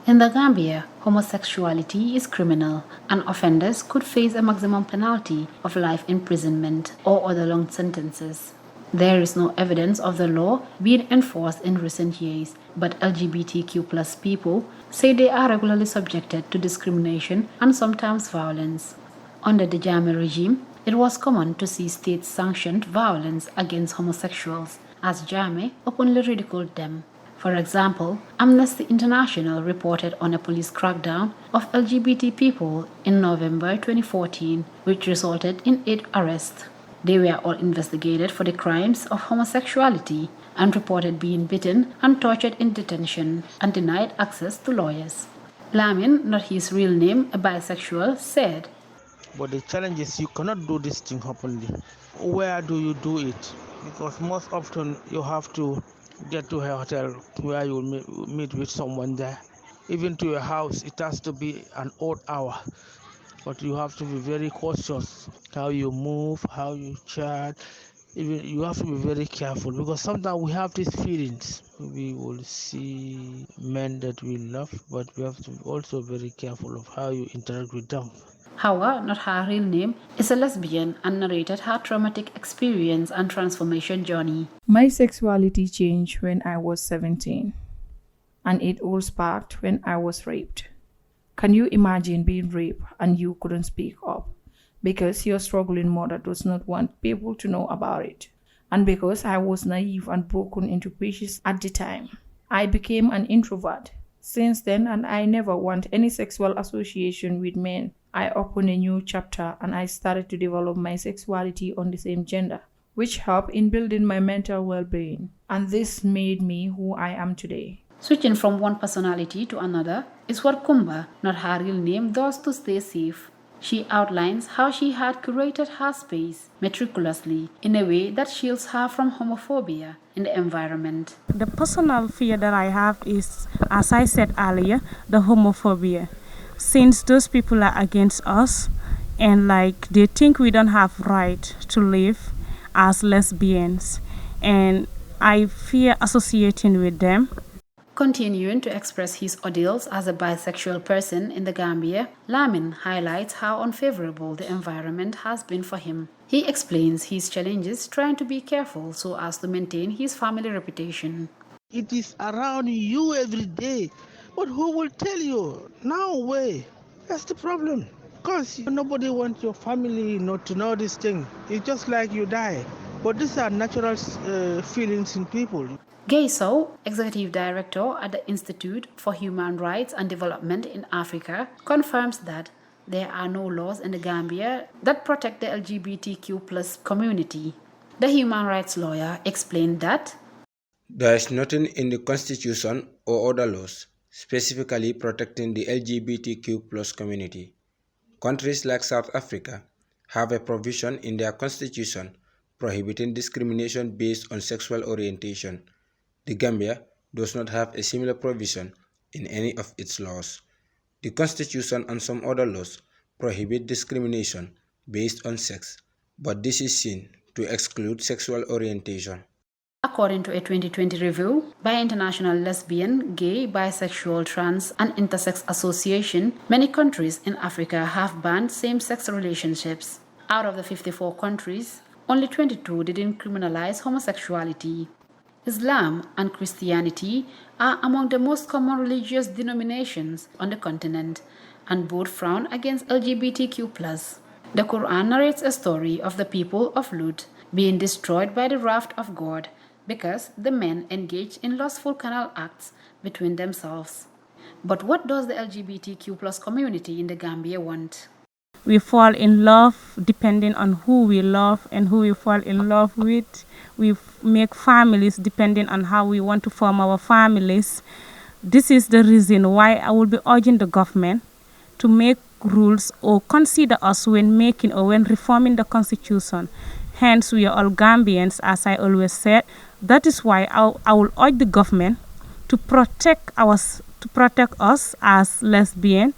In the Gambia, homosexuality is criminal, and offenders could face a maximum penalty of life imprisonment or other long sentences. There is no evidence of the law being enforced in recent years, but LGBTQ plus people say they are regularly subjected to discrimination and sometimes violence. Under the Jammeh regime, it was common to see state-sanctioned violence against homosexuals, as Jammeh openly ridiculed them. For example, Amnesty International reported on a police crackdown of LGBT people in November 2014, which resulted in 8 arrests. They were all investigated for the crimes of homosexuality and reported being beaten and tortured in detention and denied access to lawyers. Lamin, not his real name, a bisexual, said, "But the challenge is you cannot do this thing openly. Where do you do it? Because most often you have to get to a hotel where you will meet with someone there. Even to your house, it has to be an odd hour. But you have to be very cautious how you move, how you chat. Even you have to be very careful because sometimes we have these feelings. We will see men that we love, but we have to be also very careful of how you interact with them." Hawa, not her real name, is a lesbian and narrated her traumatic experience and transformation journey. My sexuality changed when I was 17, and it all sparked when I was raped. Can you imagine being raped and you couldn't speak up? Because your struggling mother does not want people to know about it. And because I was naive and broken into pieces at the time, I became an introvert. Since then, and I never want any sexual association with men. I opened a new chapter and I started to develop my sexuality on the same gender, which helped in building my mental well-being. And this made me who I am today. Switching from one personality to another is what Kumba, not her real name, does to stay safe. She outlines how she had curated her space meticulously in a way that shields her from homophobia in the environment. The personal fear that I have is, as I said earlier, the homophobia. Since those people are against us and they think we don't have right to live as lesbians, and I fear associating with them. Continuing to express his ordeals as a bisexual person in the Gambia, Lamin highlights how unfavorable the environment has been for him. He explains his challenges trying to be careful so as to maintain his family reputation. It is around you every day, but who will tell you? No way. That's the problem. Because nobody wants your family not to know this thing. It's just like you die. But these are natural feelings in people. Gay So, Executive Director at the Institute for Human Rights and Development in Africa, confirms that there are no laws in the Gambia that protect the LGBTQ plus community. The human rights lawyer explained that there is nothing in the Constitution or other laws specifically protecting the LGBTQ plus community. Countries like South Africa have a provision in their constitution prohibiting discrimination based on sexual orientation. The Gambia does not have a similar provision in any of its laws. The Constitution and some other laws prohibit discrimination based on sex, but this is seen to exclude sexual orientation. According to a 2020 review by International Lesbian, Gay, Bisexual, Trans and Intersex Association, many countries in Africa have banned same-sex relationships. Out of the 54 countries, only 22 didn't criminalize homosexuality. Islam and Christianity are among the most common religious denominations on the continent, and both frown against LGBTQ+. The Quran narrates a story of the people of Lut being destroyed by the wrath of God because the men engaged in lustful carnal acts between themselves. But what does the LGBTQ+ community in the Gambia want? We fall in love depending on who we love and who we fall in love with. We make families depending on how we want to form our families. This is the reason why I will be urging the government to make rules or consider us when making or when reforming the constitution. Hence, we are all Gambians, as I always said. That is why I will urge the government to protect us as lesbians,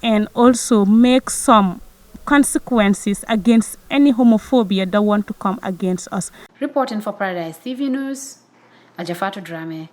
and also make some consequences against any homophobia that want to come against us. Reporting for Paradise TV News, Ajafatu Drame.